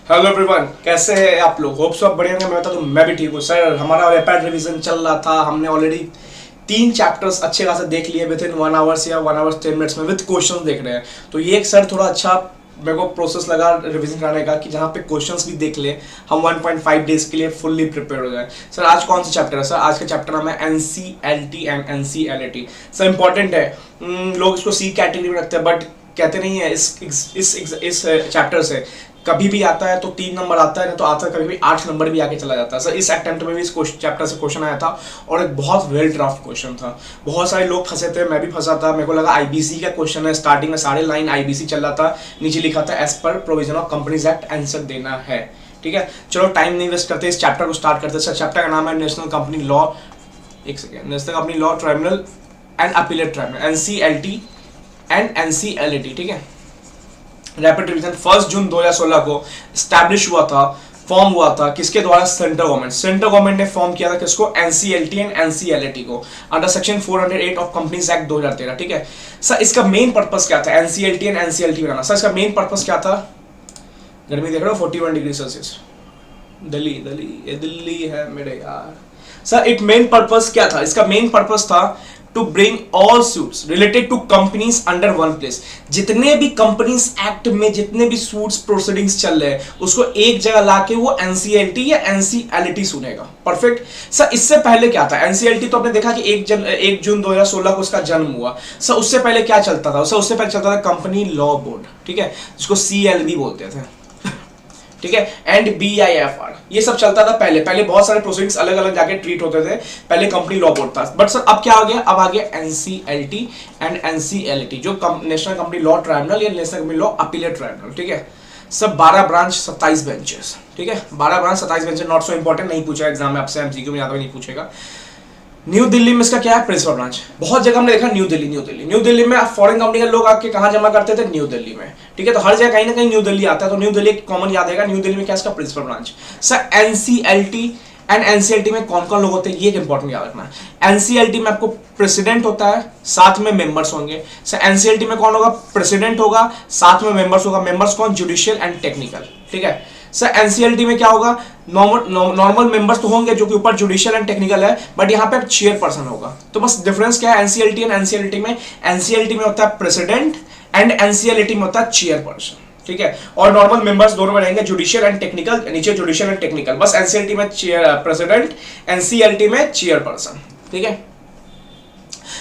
Hello everyone, कैसे हैं आप लोग? होप सब बढ़िया हैं। मैं बता दूं, मैं भी ठीक हूँ सर। हमारा रैपिड रिवीजन चल रहा था। हमने ऑलरेडी 3 चैप्टर्स अच्छे खासे देख लिए विद इन 1 आवर्स या 1 आवर 10 मिनट्स में विद क्वेश्चंस देख रहे हैं। तो ये एक सर थोड़ा अच्छा मेरे को प्रोसेस लगा रिवीजन कराने का कि जहाँ पे क्वेश्चंस भी देख ले, हम 1.5 डेज के लिए फुल्ली प्रिपेयर हो जाए। सर आज कौन सा चैप्टर है? सर आज का चैप्टर नाम है NCLT and NCLT. Sir important है। लोग इसको सी कैटेगरी में रखते हैं बट कहते नहीं है। इस चैप्टर से कभी भी आता है तो 3 नंबर आता है, नहीं तो आता है कभी भी 8 नंबर भी आके चला जाता है। सर इस अटेम्प्ट में भी इस चैप्टर से क्वेश्चन आया था और एक बहुत वेल ड्राफ्ट क्वेश्चन था। बहुत सारे लोग फंसे थे, मैं भी फंसा था। मेरे को लगा आईबीसी का क्वेश्चन है। स्टार्टिंग में सारे लाइन आईबीसी चल रहा था, नीचे लिखा था एज पर provision of companies act answer देना है। ठीक है, चलो टाइम नहीं वेस्ट करते, इस चैप्टर को स्टार्ट करते हैं। सर चैप्टर का नाम है नेशनल कंपनी लॉ, एक second, national company law tribunal and appellate tribunal, NCLT and NCLT. ठीक है, रैपिड रिवीजन 1 जून 2016 को स्टैब्लिश हुआ था, फॉर्म हुआ था। किसके द्वारा? सेंट्रल गवर्नमेंट ने फॉर्म किया था। किसको? एनसीएलटी एंड एनसीएलटी को, under section 408 of companies act 2013। ठीक है सर, इसका मेन पर्पस क्या था? NCLT and NCLT banana. Sir इसका मेन पर्पस क्या था? गर्मी देख रहे हो 41 डिग्री सेल्सियस, दिल्ली है मेरे यार। सर इट मेन पर्पस क्या था? इसका मेन पर्पस था to bring all suits related to companies under one place. जितने भी कंपनीज एक्ट में जितने भी सूट्स प्रोसीडिंग्स चल रहे हैं उसको एक जगह लाके वो एनसीएलटी या एनसीएलटी सुनेगा। परफेक्ट। सर इससे पहले क्या था? एनसीएलटी तो आपने देखा कि 1 जून 2016 को उसका जन्म हुआ। सर उससे पहले क्या चलता था? उससे पहले चलता था कंपनी लॉ बोर्ड। ठीक है, जिसको सीएलबी बोलते थे। ठीक है, एंड बीआईएफआर, ये सब चलता था पहले बहुत सारे प्रोसीडिंग्स अलग अलग जाके ट्रीट होते थे। पहले कंपनी लॉ बोर्ड था, बट सर अब क्या आ गया? अब आ गया एनसीएलटी एंड एनसीएलटी, जो नेशनल कंपनी लॉ ट्राइब्यूनल या national company law appellate tribunal. ठीक है, सब 12 ब्रांच 27 बेंचेस। ठीक है, 12 branch 27 benches, not so important, नहीं पूछा एग्जाम में आपसे, एमसीक्यू में ज्यादा नहीं पूछेगा। न्यू दिल्ली में इसका क्या है? Principal branch. बहुत जगह हमने देखा न्यू दिल्ली में फॉरेन कंपनी के लोग आके कहाँ जमा करते थे? न्यू दिल्ली में। ठीक है, तो हर जगह कहीं ना कहीं न्यू दिल्ली आता है, तो न्यू दिल्ली कॉमन याद आएगा। न्यू दिल्ली में क्या? इसका principal branch. Sir NCLT and NCLT में कौन कौन लोग होते हैं, ये एक इंपॉर्टेंट याद रखना है। एनसीएलटी में आपको प्रेसिडेंट होता है, साथ में मेंबर्स होंगे। सर एनसीएलटी में कौन होगा? प्रेसिडेंट होगा, साथ में मेंबर्स होगा। मेंबर्स कौन? Judicial and technical. ठीक है सर, एनसीएलटी में क्या होगा? नॉर्मल मेंबर्स तो होंगे जो कि ऊपर जुडिशियल एंड टेक्निकल है, बट यहाँ पे चेयरपर्सन होगा। तो बस डिफरेंस क्या है एनसीएलटी एंड एनसीएलटी में? एनसीएलटी में होता है प्रेसिडेंट एंड एनसीएलटी में होता है चेयरपर्सन। ठीक है, और नॉर्मल मेंबर्स दोनों में रहेंगे, जुडिशियल एंड टेक्निकल, नीचे जुडिशियल एंड टेक्निकल। बस एनसीएलटी में प्रेसिडेंट, एनसीएलटी में चेयरपर्सन। ठीक है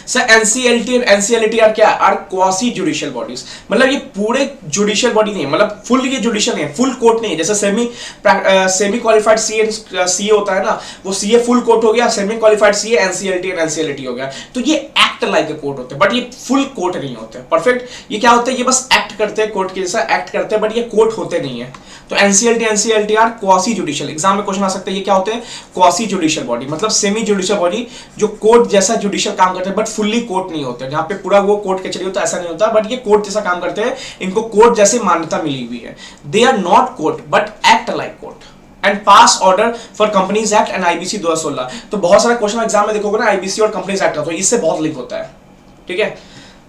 सर, एनसीएलटी और एनसीएलटी आर क्या? Are quasi judicial bodies. मतलब ये पूरे जुडिशियल बॉडी नहीं है, मतलब फुल ये जुडिशियल नहीं है, फुल कोर्ट नहीं है। जैसे सेमी क्वालिफाइड सीए होता है ना, वो सीए फुल कोर्ट हो गया, सेमी क्वालिफाइड सीए एनसीएलटी और एनसीएलटी हो गया। तो ये एक्ट लाइक ए कोर्ट होते हैं, बट ये फुल कोर्ट नहीं होते। परफेक्ट। ये क्या होता है? ये बस एक्ट करते हैं, कोर्ट के जैसा एक्ट करते हैं, बट ये कोर्ट होते नहीं है। तो NCLT NCLT are quasi judicial. Exam में क्वेश्चन आ सकता है, ये क्या होते हैं? क्वासी जुडिशियल बॉडी, मतलब सेमी जुडिशियल बॉडी जो कोर्ट जैसा जुडिशियल काम करते हैं बट फुल्ली कोर्ट नहीं होते। जहां पे पूरा वो कोर्ट कचहरी होता है ऐसा नहीं होता, बट ये कोर्ट जैसा काम करते हैं, इनको कोर्ट जैसी मान्यता मिली हुई है। They are not court but act like court and pass order for companies act and IBC 2016। तो बहुत सारे क्वेश्चन एग्जाम में देखोगे ना आईबीसी और कंपनीज एक्ट का, तो इससे बहुत लिंक होता है। ठीक है,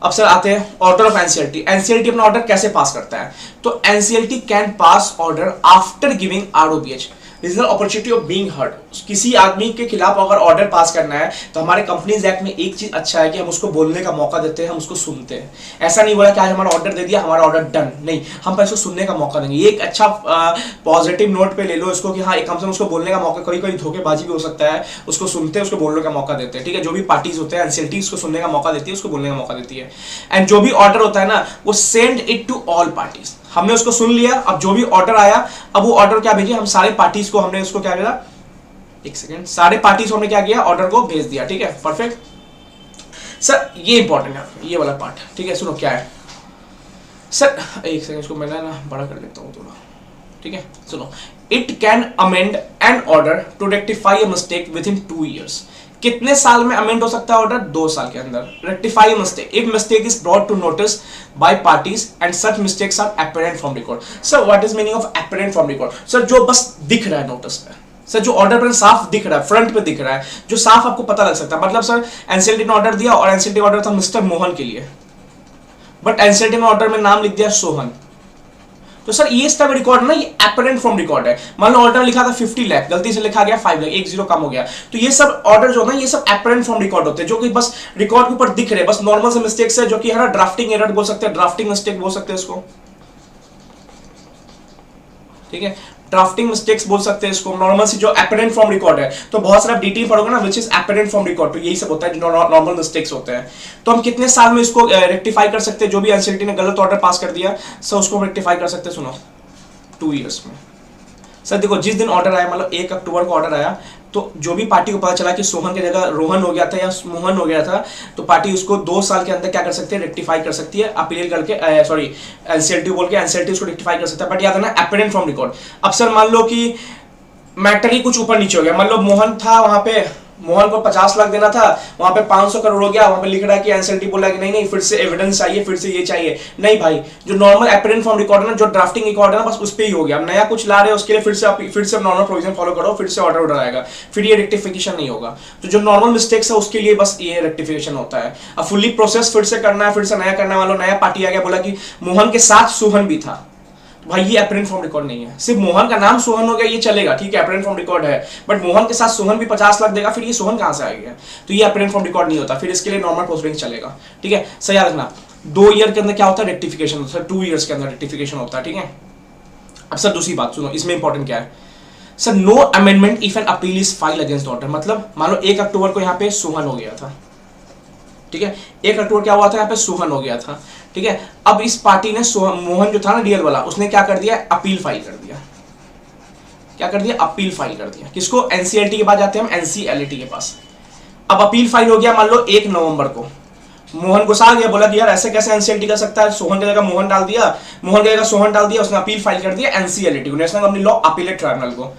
अब सर आते हैं ऑर्डर ऑफ एनसीएलटी। एनसीएलटी अपना ऑर्डर कैसे पास करता है? तो NCLT can pass order after giving ROBH, regional opportunity of being heard. किसी आदमी के खिलाफ अगर ऑर्डर पास करना है तो हमारे कंपनीज एक्ट में एक चीज अच्छा है कि हम उसको बोलने का मौका देते हैं, हम उसको सुनते हैं। ऐसा नहीं बोला कि आज हमारा ऑर्डर दे दिया, हमारा ऑर्डर डन, नहीं, हम पहले उसको सुनने का मौका देंगे। ये एक अच्छा पॉजिटिव नोट पे ले लो इसको कि हाँ एक कम से कम उसको बोलने का मौका, कोई कोई धोखेबाजी भी हो सकता है, उसको सुनते हैं, उसको बोलने का मौका देते हैं। ठीक है, जो भी पार्टीज होते हैं एनसीएलटी उसको सुनने का मौका देती है, उसको बोलने का मौका देती है। एंड जो भी ऑर्डर होता है ना वो send it to all parties. हमने उसको सुन लिया, अब जो भी ऑर्डर आया, अब वो ऑर्डर क्या भेजिए? हम सारे पार्टीज को हमने उसको क्या किया? एक सेकेंड, सारे पार्टीज को हमने क्या किया? ऑर्डर को भेज दिया। ठीक है, परफेक्ट। सर ये इंपॉर्टेंट है, ये वाला पार्ट। ठीक है, सुनो क्या है सर, एक सेकेंड, इसको मैं ना बड़ा कर लेता हूँ थोड़ा। ठीक है, सुनो, it can amend an order to rectify a mistake within 2 years। कितने साल में अमेंड हो सकता है ऑर्डर? 2 साल के अंदर। Rectify mistake if mistake is brought to notice by parties and such mistakes are apparent from record. Sir what is meaning of apparent from record? Sir जो बस दिख रहा है नोटिस पे, सर जो ऑर्डर पर साफ दिख रहा है, फ्रंट पे दिख रहा है, जो साफ आपको पता लग सकता है। मतलब सर एनसीएलटी ने ऑर्डर दिया और एनसीएलटी ऑर्डर था मिस्टर मोहन के लिए, बट एनसीएलटी ने ऑर्डर में नाम लिख दिया सोहन, तो सर ये इसका रिकॉर्ड ना, ये एपरेंट फ्रॉम रिकॉर्ड है। मान लो ऑर्डर लिखा था 50 लाख, गलती से लिखा गया 5 लाख, एक जीरो कम हो गया, तो ये सब ऑर्डर जो है ना, ये सब एपरेंट फ्रॉम रिकॉर्ड होते हैं, जो कि बस रिकॉर्ड के ऊपर दिख रहे हैं, बस नॉर्मल से मिस्टेक्स है, जो कि है ना ड्राफ्टिंग एरर बोल सकते हैं, ड्राफ्टिंग मिस्टेक बोल सकते हैं इसको, ठीक है, ड्राफ्टिंग मिस्टेक्स बोल सकते हैं इसको, नॉर्मल सी जो एपरेंट फ्रॉम रिकॉर्ड है। तो बहुत सारा डिटेल पढ़ोगे ना which is apparent from record, तो यही सब होता है जो नॉर्मल मिस्टेक्स होते हैं। तो हम कितने साल में इसको रेक्टिफाई कर सकते हैं? जो भी एनसीएलटी ने गलत ऑर्डर पास कर दिया सर, उसको रेक्टिफाई कर सकते हैं, सुनो 2 ईयर्स में। सर देखो, जिस दिन ऑर्डर आया, मतलब 1 अक्टूबर को ऑर्डर आया, तो जो भी पार्टी को पता चला कि सोहन की जगह रोहन हो गया था या मोहन हो गया था, तो पार्टी उसको 2 साल के अंदर क्या कर सकती है? रेक्टिफाई कर सकती है, अपील करके, सॉरी एनसीएलटी बोल के एनसीएलटी उसको रेक्टिफाई कर सकता है। बट याद है ना, एपरेंट फ्रॉम रिकॉर्ड। अब सर मान लो कि मैटर ही कुछ ऊपर नीचे हो गया, मान लो मोहन था वहां पे, मोहन को 50 लाख देना था, वहां पे 500 करोड़ हो गया, वहां पे लिख रहा है कि एनसीएलटी बोला कि नहीं नहीं फिर से एविडेंस चाहिए, फिर से ये चाहिए। नहीं भाई, जो नॉर्मल एपरेंट फ्रॉम रिकॉर्ड है ना, जो ड्राफ्टिंग रिकॉर्ड है ना, बस उस पे ही हो गया। अब नया कुछ ला रहे हो उसके लिए फिर से नॉर्मल प्रोविजन फॉलो करो, फिर से ऑर्डर आएगा, फिर ये रेक्टिफिकेशन नहीं होगा। तो जो नॉर्मल मिस्टेक्स है उसके लिए बस ये रेक्टिफिकेशन होता है। अब फुल्ली प्रोसेस फिर से करना है, फिर से नया करना है, मान लो नया पार्टी आ गया, बोला कि मोहन के साथ सोहन भी था, भाई ये एपरेंट फ्रॉम रिकॉर्ड नहीं है। सिर्फ मोहन का नाम सोहन हो गया ये चलेगा, ठीक है, एपरेंट फ्रॉम रिकॉर्ड है, बट मोहन के साथ सोहन भी 50 लाख देगा, फिर ये सोहन कहां से आ गया? तो ये एपरेंट फ्रॉम रिकॉर्ड नहीं होता, फिर इसके लिए नॉर्मल प्रोसीडिंग चलेगा, ठीक है। सही याद रखना, 2 ईयर के अंदर क्या होता है? रेक्टिफिकेशन होता है, 2 ईयर्स के अंदर रेक्टिफिकेशन होता है, ठीक है। अब सर दूसरी बात सुनो, इसमें इंपॉर्टेंट क्या है sir? No amendment if an appeal is file against order. मतलब मान लो 1 अक्टूबर को यहाँ पे सोहन हो गया था, ठीक है, 1 अक्टूबर क्या हुआ था? यहाँ पे सोहन हो गया था, ठीक है। अब इस पार्टी ने मोहन जो था ना रियल वाला, उसने क्या कर दिया? अपील फाइल कर दिया। क्या कर दिया? अपील फाइल कर दिया। किसको? एनसीएलटी के बाद जाते हैं हम एनसीएलटी के पास। अब अपील फाइल हो गया, मान लो 1 नवंबर को, मोहन गुस्सा गया, बोला कि यार ऐसे कैसे एनसीएलटी कर सकता है, सोहन की जगह मोहन डाल दिया, मोहन की जगह सोहन डाल दिया, उसने अपील फाइल कर दिया एनसीएलटी को, national company law appellate tribunal को।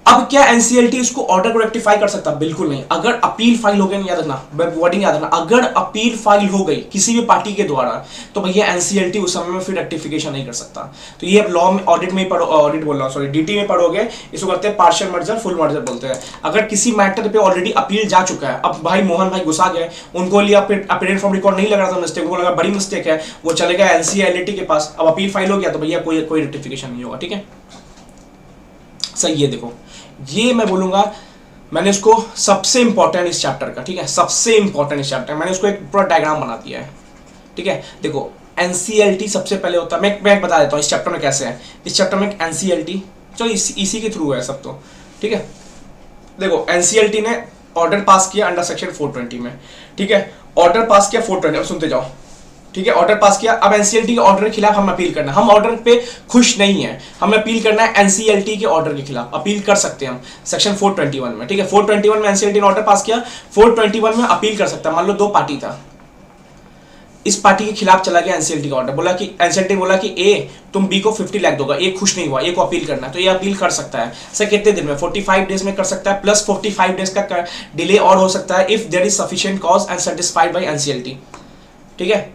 अब क्या एनसीएलटी इसको ऑर्डर को रेक्टिफाई कर सकता? बिल्कुल नहीं। अगर अपील फाइल हो गई, याद रखना, वर्डिंग याद रखना, अगर अपील फाइल हो गई किसी भी पार्टी के द्वारा, तो भैया एनसीएलटी उस समय में फिर रेक्टिफिकेशन नहीं कर सकता। तो ये लॉ में ऑडिट में पढ़ो, ऑडिट बोल रहा हूं, सॉरी डीटी में पढ़ोगे, इसको करते हैं पार्शियल मर्जर, फुल मर्जर बोलते हैं। अगर किसी मैटर पे ऑलरेडी अपील जा चुका है, अब भाई मोहन भाई गुस्सा गए, उनको लिए अपील फ्रॉम रिकॉर्ड नहीं लग रहा था, मिस्टेक, उनको लगा बड़ी मिस्टेक है, वो चले गए एनसीएलटी के पास, अब अपील फाइल हो गया, तो भैया कोई रेक्टिफिकेशन नहीं होगा, ठीक है। सही है, देखो ये मैं बोलूंगा, मैंने इसको सबसे इंपॉर्टेंट इस चैप्टर का, ठीक है, सबसे इंपॉर्टेंट इस चैप्टर, मैंने उसको एक पूरा डायग्राम बना दिया है, ठीक है। देखो एनसीएलटी सबसे पहले होता है, मैं बता देता हूँ इस चैप्टर में कैसे है। इस चैप्टर में एनसीएलटी, चलो इसी के थ्रू है सब, तो ठीक है। देखो एनसीएलटी ने ऑर्डर पास किया अंडर सेक्शन 420 में, ठीक है, ऑर्डर पास किया 420, अब सुनते जाओ, ठीक है, ऑर्डर पास किया। अब एनसीएलटी के ऑर्डर के खिलाफ हम अपील करना, हम ऑर्डर पे खुश नहीं है, हमें अपील करना है एनसीएलटी के ऑर्डर के खिलाफ, अपील कर सकते हैं हम सेक्शन 421 में, ठीक है। 421 में एनसीएलटी ने ऑर्डर पास किया, 421 में अपील कर सकता है। मान लो 2 पार्टी था, इस पार्टी के खिलाफ चला गया एनसीएलटी का ऑर्डर, बोला कि एनसीएलटी बोला कि ए तुम बी को 50 लाख दोगा, ए खुश नहीं हुआ, ए को अपील करना है, तो ये अपील कर सकता है। सर कितने दिन में? 45 डेज में कर सकता है, प्लस 45 डेज का डिले और हो सकता है if there is sufficient cause and satisfied by NCLT, ठीक है।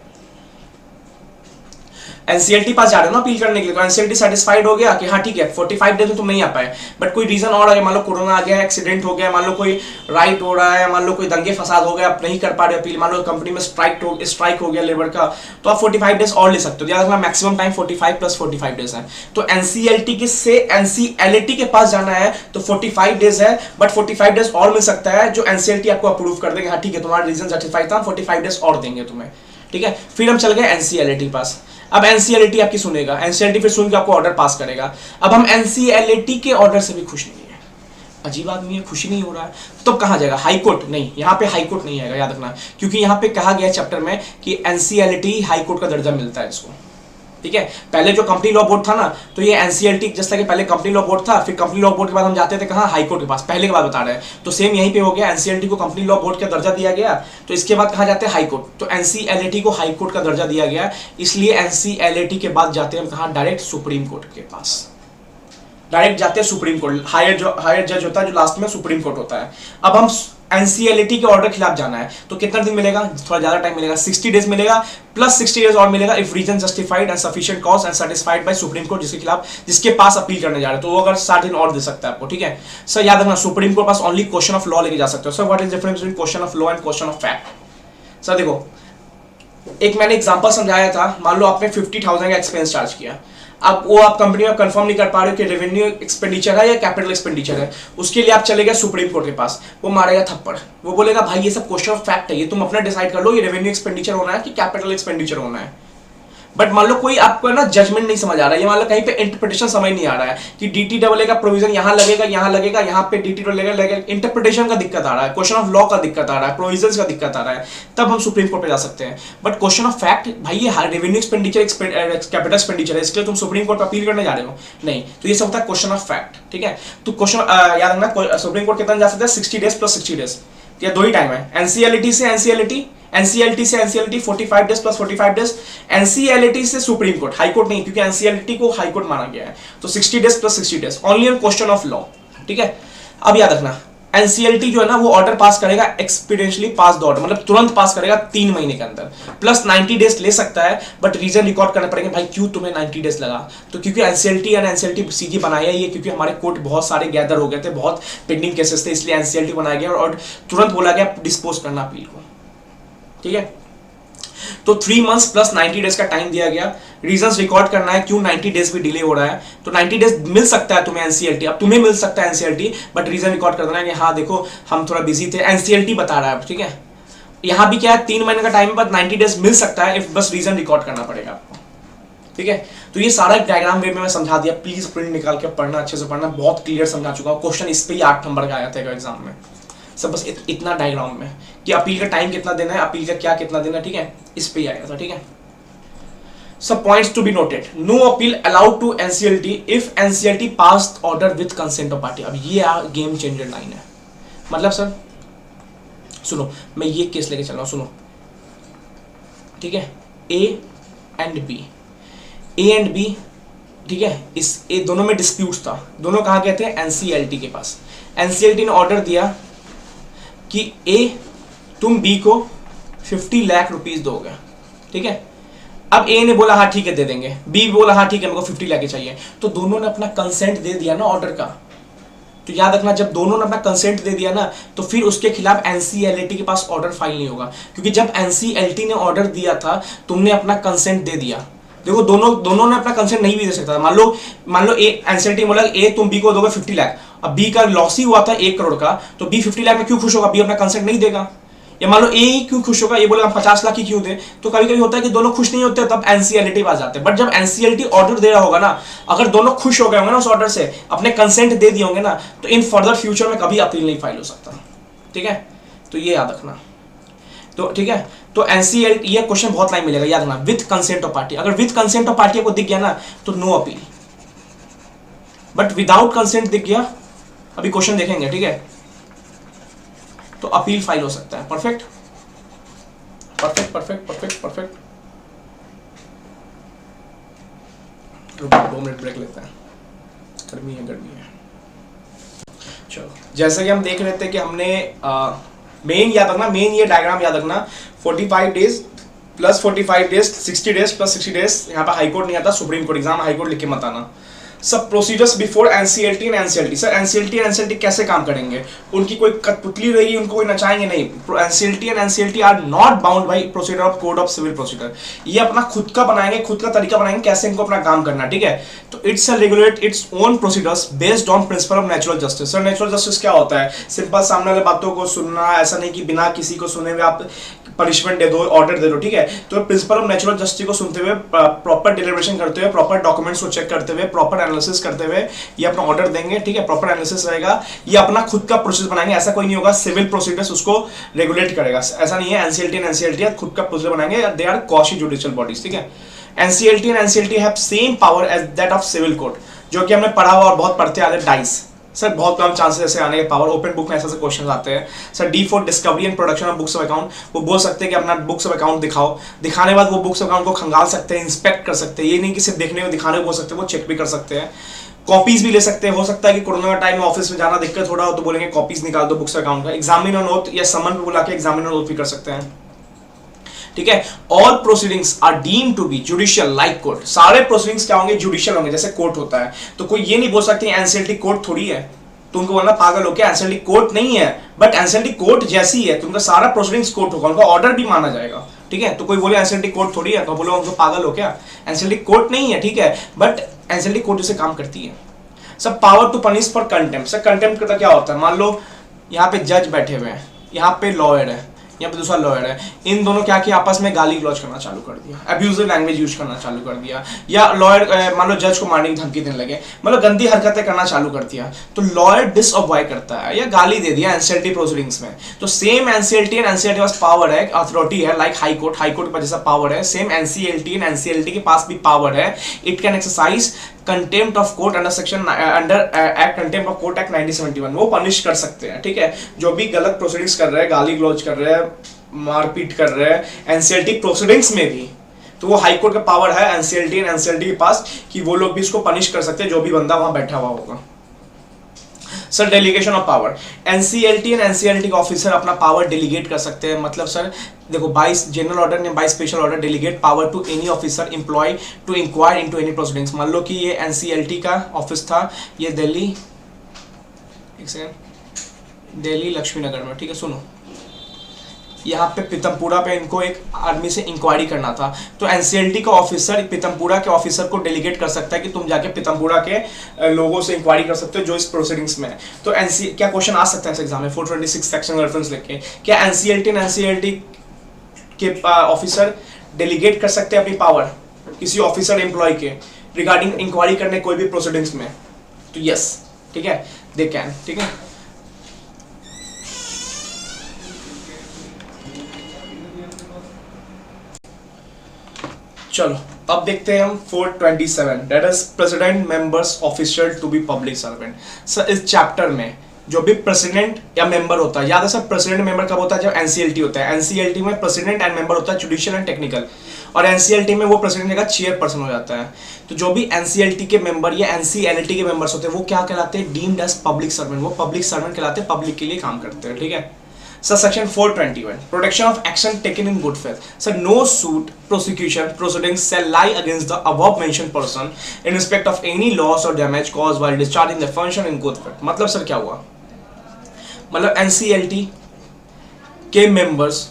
एनसीएलटी पास जा रहे हो ना अपील करने के लिए, तो एनसीएलटी सेटिस्फाइड हो गया कि हाँ ठीक है 45 डेज में तुम नहीं आ पाए, बट कोई रीजन और है, मान लो कोरोना आ गया, एक्सीडेंट हो गया, मान लो कोई राइट हो रहा है, मान लो कोई दंगे फसाद हो गया, आप नहीं कर पा रहे अपील, मान लो कंपनी में स्ट्राइक हो गया लेबर का, तो आप 45 डेज और ले सकते हो। याद रखना मैक्सिमम टाइम 45 प्लस 45 डेज है। तो एनसीएलटी के से एनसीएलटी के पास जाना है तो 45 डेज है, बट 45 डेज और मिल सकता है जो एनसीएलटी आपको अप्रूव कर देंगे, हाँ ठीक है तुम्हारा रीजन सर्टिफाइड था, 45 डेज और देंगे तुम्हें, ठीक है। फिर हम चल गए एनसीएलटी पास। अब एनसीएलटी आपकी सुनेगा, एनसीएलटी फिर सुन के आपको ऑर्डर पास करेगा। अब हम एनसीएलटी के ऑर्डर से भी खुश नहीं है, अजीब आदमी है, खुशी नहीं हो रहा है, तो कहां जाएगा? High court? नहीं, यहां पे हाई कोर्ट नहीं आएगा, याद रखना, क्योंकि यहां पे कहा गया चैप्टर में कि एनसीएलटी हाई कोर्ट का दर्जा मिलता है इसको, ठीक है। पहले जो कंपनी लॉ बोर्ड था ना, तो ये एनसीएलटी जैसा कि पहले कंपनी लॉ बोर्ड था, फिर कंपनी लॉ बोर्ड के बाद हम जाते थे कहाँ? हाई कोर्ट के पास, पहले के बाद बता रहे हैं, तो सेम यहीं पे हो गया, एनसीएलटी को कंपनी लॉ बोर्ड का दर्जा दिया गया, तो इसके बाद कहाँ जाते हैं? High court. तो एनसीएलटी को हाई कोर्ट का दर्जा दिया गया, इसलिए एनसीएलटी के बाद जाते हैं हम कहाँ? डायरेक्ट सुप्रीम कोर्ट के पास, डायरेक्ट जाते हैं सुप्रीम कोर्ट, हायर जज होता है जो लास्ट में सुप्रीम कोर्ट होता है। अब हम एनसीएलटी के ऑर्डर खिलाफ जाना है, तो कितना दिन मिलेगा? थोड़ा ज्यादा टाइम मिलेगा, 60 डेज मिलेगा, प्लस 60 डेज और मिलेगा if reason justified and sufficient cause and satisfied by supreme court, जिसके खिलाफ जिसके पास अपील करने जा रहे हैं, तो वो अगर 60 दिन और दे सकता है आपको, ठीक है। सर याद रखना supreme court pass only question of law लेके जा सकते हो। Sir what is difference between question of law and question of fact? Sir देखो, एक मैंने एग्जांपल समझाया था, मान लो आपने 50,000 का एक्सपेंस चार्ज किया, अब वो आप कंपनी में कंफर्म नहीं कर पा रहे हो कि रेवेन्यू एक्सपेंडिचर है या कैपिटल एक्सपेंडिचर है, उसके लिए आप चले गए सुप्रीम कोर्ट के पास, वो मारेगा थप्पड़, वो बोलेगा भाई ये सब क्वेश्चन ऑफ फैक्ट है, ये तुम अपना डिसाइड कर लो, ये रेवेन्यू एक्सपेंडिचर होना है कि कैपिटल एक्सपेंडिचर होना है। बट मान लो कोई आपको ना जजमेंट नहीं समझ आ रहा है, ये मान लो कहीं पे इंटरप्रिटेशन समझ नहीं आ रहा है कि डीटी डबल का प्रोविजन यहाँ लगेगा, यहाँ पे डीटी डबल लगेगा, इंटरप्रिटेशन का दिक्कत आ रहा है, क्वेश्चन ऑफ लॉ का दिक्कत आ रहा है, प्रोविजन का दिक्कत आ रहा है, तब हम सुप्रीम कोर्ट पे जा सकते हैं। बट क्वेश्चन ऑफ फैक्ट, भाई ये रेवेन्यू एक्सपेंडिचर कैपिटल एक्सपेंडिचर है, इसलिए तुम सुप्रीम कोर्ट पर अपील करने जा रहे हो, नहीं, तो ये सब होता है क्वेश्चन ऑफ फैक्ट। ठीक है, तो क्वेश्चन याद रखना, सुप्रीम कोर्ट कितना जा सकता है, 60 डेज प्लस 60 डेज, या दो ही टाइम है, एनसीएलटी से NCLT 45 days plus 45 days, NCLT से सुप्रीम कोर्ट, हाई कोर्ट नहीं, क्योंकि एनसीएलटी को हाई कोर्ट माना गया है, तो 60 days plus 60 days only on question of law. ठीक है, अब याद रखना एनसीएलटी जो है ना वो ऑर्डर पास करेगा एक्सपीडिएंटली पास द ऑर्डर, मतलब तुरंत पास करेगा 3 महीने के अंदर, प्लस 90 डेज ले सकता है, बट रीजन रिकॉर्ड करना पड़ेगा, भाई क्यों तुम्हें 90 डेज लगा, तो क्योंकि एनसीएलटी सीजी बनाया ही है, क्योंकि हमारे कोर्ट बहुत सारे गैदर हो गए थे, बहुत पेंडिंग केसेस थे, इसलिए एनसीएलटी बनाया गया और तुरंत बोला गया डिस्पोज करना अपील को। ठीक है, तो 3 मंथ्स प्लस 90 डेज का टाइम दिया गया, रीजंस रिकॉर्ड करना है क्यों 90 डेज भी डिले हो रहा है, तो 90 डेज मिल सकता है तुम्हें एनसीएलटी, अब तुम्हें मिल सकता है एनसीएलटी, बट रीजन रिकॉर्ड कर देना है कि हाँ देखो हम थोड़ा बिजी थे, एनसीएलटी बता रहा है। ठीक है, यहां भी क्या है, 3 महीने का टाइम है, बट 90 डेज मिल सकता है, बस रीजन रिकॉर्ड करना पड़ेगा आपको। ठीक है, तो ये सारा एक डायग्राम वे में मैं समझा दिया, प्लीज प्रिंट निकाल के पढ़ना, अच्छे से पढ़ना, बहुत क्लियर समझा चुका हूँ, क्वेश्चन इस पे ही 8 नंबर का आया था एग्जाम में, सब बस इतना डायग्राम में कि अपील का टाइम कितना देना है, अपील का क्या कितना देना है। ठीक है, इस पे ही आया था। ठीक है, सब points to be noted, no appeal allowed to NCLT if NCLT passed order with consent of party. अब ये गेम चेंजर लाइन है, मतलब सर सुनो, मैं ये केस लेके चल रहा हूं, सुनो। ठीक है, ए एंड बी, ठीक है, इस ए दोनों में डिस्प्यूट था, दोनों कहाँ गए थे, एनसीएलटी के पास। एनसीएलटी ने ऑर्डर दिया कि ए तुम बी को 50 लाख रुपीस दोगे। ठीक है, अब ए ने बोला हाँ ठीक है दे देंगे, बी बोला हाँ ठीक है मेरे को 50 लाख ही चाहिए, तो दोनों ने अपना कंसेंट दे दिया ना ऑर्डर का। तो याद रखना, जब दोनों ने अपना कंसेंट दे दिया ना, तो फिर उसके खिलाफ एनसीएलटी के पास ऑर्डर फाइल नहीं होगा, क्योंकि जब एनसीएलटी ने ऑर्डर दिया था तुमने अपना कंसेंट दे दिया। देखो दोनों ने अपना कंसेंट नहीं भी दे सकता था, मान लो ए एनसीएलटी बोला ए तुम बी को दोगे 50 लाख, अब बी का लॉस ही हुआ था 1 करोड़ का, तो बी 50 लाख में क्यों खुश होगा, बी अपना कंसेंट नहीं देगा। या मान लो ए ही क्यों खुश होगा, ये बोलेगा 50 लाख ही क्यों दे, तो कभी कभी होता है कि दोनों खुश नहीं होते, तब एनसीएलटी आ जाते हैं। बट जब एनसीएलटी ऑर्डर दे रहा होगा ना, अगर दोनों खुश हो गए होंगे ना उस ऑर्डर से, अपने कंसेंट दे दिए होंगे ना, तो इन फर्दर फ्यूचर में कभी अपील नहीं फाइल हो सकता। ठीक है, तो ये याद रखना। तो ठीक है, तो एनसीएलटी, ये क्वेश्चन बहुत लाइन मिलेगा, याद रखना, विद कंसेंट ऑफ पार्टी, अगर विद कंसेंट ऑफ पार्टी को दिख गया ना तो no appeal, but without consent दिख गया, अभी क्वेश्चन देखेंगे। ठीक है, तो अपील फाइल हो सकता है। Perfect perfect perfect perfect perfect. 2 minute break लेते हैं, गर्मी है। चलो, जैसे कि हम देख रहे थे कि हमने मेन याद रखना, मेन ये डायग्राम याद रखना, 45 days plus 45 days, 60 days plus 60 days, यहाँ पर हाई कोर्ट नहीं आता, supreme court, exam high court लिख के मत आना। सब procedures before NCLT and NCLT. Sir NCLT कैसे काम करेंगे, उनकी कोई कठपुतली रहेगी, उनको कोई नचाएंगे नहीं। NCLT and NCLT are not bound by procedure of code of civil procedure, ये अपना खुद का बनाएंगे, खुद का तरीका बनाएंगे कैसे इनको अपना काम करना। ठीक है, तो it's regulate its own procedures based on principle of natural justice. Sir natural justice क्या होता है, सिंपल सामने वाले बातों को सुनना, ऐसा नहीं कि बिना किसी को सुने हुए आप पनिशमेंट दे दो, ऑर्डर दे दो। ठीक है, तो प्रिंसिपल ऑफ नेचुरल जस्टिस को सुनते हुए, प्रॉपर डिलिब्रेशन करते हुए, प्रॉपर डॉक्यूमेंट्स को चेक करते हुए, प्रॉपर एनालिसिस करते हुए ये अपना ऑर्डर देंगे। ठीक है, प्रॉपर एनालिसिस रहेगा, ये अपना खुद का प्रोसेस बनाएंगे, ऐसा कोई नहीं होगा सिविल प्रोसीजर्स उसको रेगुलेट करेगा, ऐसा नहीं है। एनसीएलटी एंड एनसीएलटी खुद का प्रोसीजर बनाएंगे, they are quasi judicial bodies. ठीक है, NCLT and NCLT have same power as that of civil court, जो कि हमने पढ़ा हुआ और बहुत पढ़ते आ रहे डाइस। सर बहुत कम चांसेस ऐसे आने के पावर, ओपन बुक में ऐसे क्वेश्चन आते हैं। Sir D for discovery and production of books of account, वो बोल सकते हैं कि अपना बुक्स ऑफ अकाउंट दिखाओ, दिखाने के बाद वो बुक्स ऑफ अकाउंट को खंगाल सकते हैं, इंस्पेक्ट कर सकते हैं, ये नहीं कि सिर्फ देखने को दिखाने को बोल सकते हैं, वो चेक भी कर सकते हैं, कॉपीज भी ले सकते हैं। हो सकता है कि कोरोना का टाइम में ऑफिस में जाना दिक्कत हो रहा हो तो बोलेंगे कॉपीज निकाल दो बुक्स ऑफ अकाउंट का, एग्जामिनर नोट या समन पे बुला के एग्जामिनर नोट भी कर सकते हैं। ठीक है, all proceedings are deem to be judicial like court, सारे प्रोसीडिंग्स क्या होंगे, जुडिशियल होंगे, जैसे कोर्ट होता है। तो कोई ये नहीं बोल सकते एनसीएलटी कोर्ट थोड़ी है, तुमको बोलना पागल हो क्या, एनसीएलटी कोर्ट नहीं है, बट एनसीएलटी कोर्ट जैसी है, तुमका सारा प्रोसीडिंग्स कोर्ट होगा, उनका ऑर्डर भी माना जाएगा। ठीक है। तो कोई बोले एनसीएलटी कोर्ट थोड़ी है, तो बोलो हम तो पागल हो क्या, एनसीएलटी कोर्ट नहीं है, ठीक है, बट एनसीएलटी कोर्ट जैसे काम करती है। सब power to punish for contempt. Sir contempt करता क्या होता है, मान लो यहाँ पे जज बैठे हुए हैं, यहाँ पे लॉयर है, यहाँ पे दूसरा लॉयर है, इन दोनों क्या किया, आपस में गाली गलौज करना चालू कर दिया, अब्यूजिव लैंग्वेज यूज करना चालू कर दिया, या लॉयर मान लो जज को मारने की धमकी देने लगे, मतलब गंदी हरकतें करना चालू कर दिया, तो लॉयर डिसअवॉय करता है या गाली दे दिया एनसीएलटी प्रोसीडिंग्स में। तो same NCLT and NCLT pass power है, अथॉरिटी है, लाइक हाई कोर्ट के पास जैसा पावर है, सेम एनसीएलटी एंड एनसीएलटी के पास भी पावर है। It can exercise contempt of court under section under act contempt of court act 1971। वो पनिश कर सकते हैं, ठीक है, जो भी गलत प्रोसीडिंग्स कर रहे हैं, गाली गलौज कर रहे हैं, मारपीट कर रहे हैं एनसीएलटी प्रोसीडिंग्स में भी, तो वो हाई कोर्ट का पावर है एनसीएलटी एंड एनसीएलटी के पास कि वो लोग भी इसको पनिश कर सकते हैं, जो भी बंदा वहां बैठा हुआ होगा। Sir delegation of power, NCLT and NCLT के ऑफिसर अपना पावर डेलीगेट कर सकते हैं। मतलब सर देखो, बाय जनरल ऑर्डर ने by special order delegate power to any officer employ to inquire into any proceedings. मान लो कि ये एनसीएलटी का ऑफिस था, ये दिल्ली, एक सेकंड, दिल्ली लक्ष्मी नगर में, ठीक है, सुनो, यहाँ पे पीतमपुरा पे इनको एक आदमी से इंक्वायरी करना था, तो एनसीएलटी का ऑफिसर पीतमपुरा के ऑफिसर को डेलीगेट कर सकता है कि तुम जाके पीतमपुरा के लोगों से इंक्वायरी कर सकते हो जो इस प्रोसीडिंग्स में है। तो क्या क्वेश्चन आ सकता है इस एग्जाम में 426 सेक्शन रेफरेंस लेके, क्या एनसीएलटी के ऑफिसर डेलीगेट कर सकते हैं अपनी पावर किसी ऑफिसर एम्प्लॉय के रिगार्डिंग इंक्वायरी करने कोई भी प्रोसीडिंग्स में? तो यस, ठीक है, दे कैन, ठीक है। चलो अब देखते हैं हम 427, that is president members official to be public servant. Sir इस चैप्टर में जो भी प्रेसिडेंट या मेंबर होता है, याद है सर प्रेसिडेंट मेंबर कब होता है, जब एनसीएलटी होता है, एनसीएलटी में प्रेसिडेंट एंड मेंबर होता है जुडिशियल एंड टेक्निकल, और एनसीएलटी में वो प्रेसिडेंट का चेयरपर्सन हो जाता है। तो जो भी एनसीएलटी के मेंबर या एनसीएलटी के मेंबर्स होते हैं वो क्या कहलाते हैं, डीम्ड एज पब्लिक सर्वेंट, वो पब्लिक सर्वेंट कहलाते हैं, पब्लिक के लिए काम करते हैं, ठीक है। Sir section 421, protection of action taken in good faith. Sir no suit prosecution proceedings shall lie against the above mentioned person in respect of any loss or damage caused while discharging the function in good faith। मतलब sir क्या हुआ, मतलब NCLT के members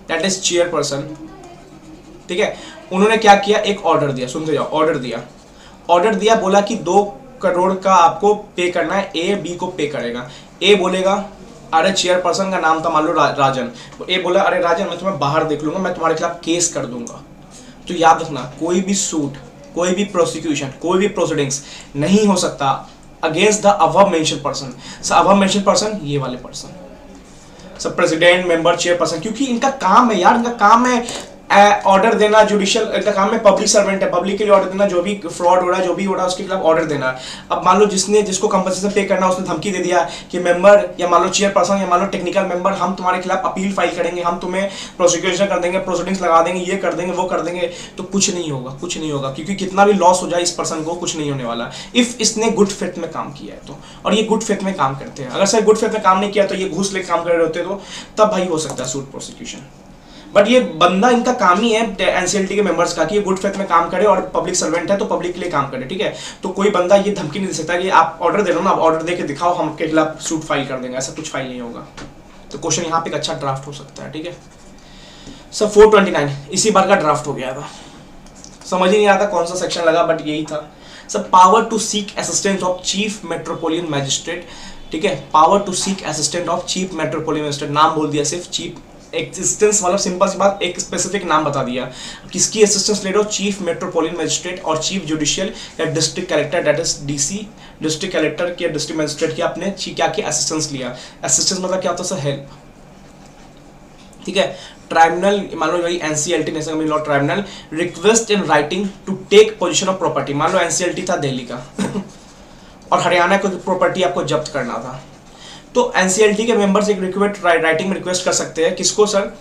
that is chairperson, ठीक है, उन्होंने क्या किया, एक ऑर्डर दिया, सुनते जाओ, ऑर्डर दिया, बोला कि 2 करोड़ का आपको पे करना है, ए बी को पे करेगा। ए बोलेगा, अरे चेयरपर्सन का नाम था मान लो राजन, तो ए बोला अरे राजन मैं तुम्हें बाहर देख लूंगा, मैं तुम्हारे खिलाफ केस कर दूंगा। तो याद रखना, कोई भी सूट, कोई भी प्रोसिक्यूशन, कोई भी प्रोसीडिंग्स नहीं हो सकता against the above mention person. Sir above mention person ये वाले पर्सन, सब प्रेसिडेंट, मेंबर, चेयरपर्सन, क्योंकि इनका काम है यार, इनका काम है ऑर्डर देना, जुडिशियल इनका काम है, पब्लिक सर्वेंट है, पब्लिक के लिए ऑर्डर देना, जो भी फ्रॉड हो रहा है, जो भी हो रहा है उसके खिलाफ ऑर्डर देना। अब मान लो जिसको कंपनसेशन पे करना उसने धमकी दे दिया कि मेंबर या मान लो चेयरपर्सन या मान लो टेक्निकल मेंबर, हम तुम्हारे खिलाफ अपील फाइल करेंगे, हम तुम्हें प्रोसिक्यूशन कर देंगे, प्रोसीडिंग्स लगा देंगे, ये कर देंगे, वो कर देंगे, तो कुछ नहीं होगा, क्योंकि कितना भी लॉस हो जाए इस पर्सन को कुछ नहीं होने वाला, इफ इसने गुड फेथ में काम किया है तो। और ये गुड फेथ में काम करते हैं, अगर सर गुड फेथ में काम नहीं किया तो ये घूस लेकर काम कर रहे होते तो तब भाई हो सकता है सूट प्रोसिक्यूशन। बट ये बंदा, इनका काम ही है एनसीएलटी के मेंबर्स का कि ये गुड फेथ में काम करे और पब्लिक सर्वेंट है तो पब्लिक के लिए काम करे, ठीक है। तो कोई बंदा ये धमकी नहीं दे सकता कि आप ऑर्डर दे रहे हो ना, आप ऑर्डर दे के दिखाओ, हम आपके खिलाफ सूट फाइल कर देंगे, ऐसा कुछ फाइल नहीं होगा। तो क्वेश्चन यहाँ पे एक अच्छा ड्राफ्ट हो सकता है, ठीक है। सर 429 इसी बार का ड्राफ्ट हो गया था, समझ ही नहीं आता कौन सा सेक्शन लगा, बट यही था। Sir power to seek assistance of chief metropolitan magistrate, ठीक है, power to seek assistant of chief metropolitan magistrate, नाम बोल दिया सिर्फ, चीफ एक्सिस्टेंस मतलब सिंपल सी बात, एक स्पेसिफिक नाम बता दिया, किसकी असिस्टेंस ले रहे हो, चीफ मेट्रोपोलियन मैजिस्ट्रेट और चीफ जुडिशियल या district collector, that is DC, district collector की, डिस्ट्रिक्ट मैजिस्ट्रेट की आपने क्या की असिस्टेंस लिया। असिस्टेंस मतलब क्या होता है सर, हेल्प, ठीक है। ट्राइब्यूनल, मान लो वही NCLT national law tribunal, request in writing to take possession of property, मान लो एनसीएलटी था दिल्ली का और हरियाणा को प्रॉपर्टी आपको जब्त करना था, तो एनसीएलटी के मेंबर्स एक रिक्वेस्ट राइटिंग में रिक्वेस्ट कर सकते हैं, किसको सर,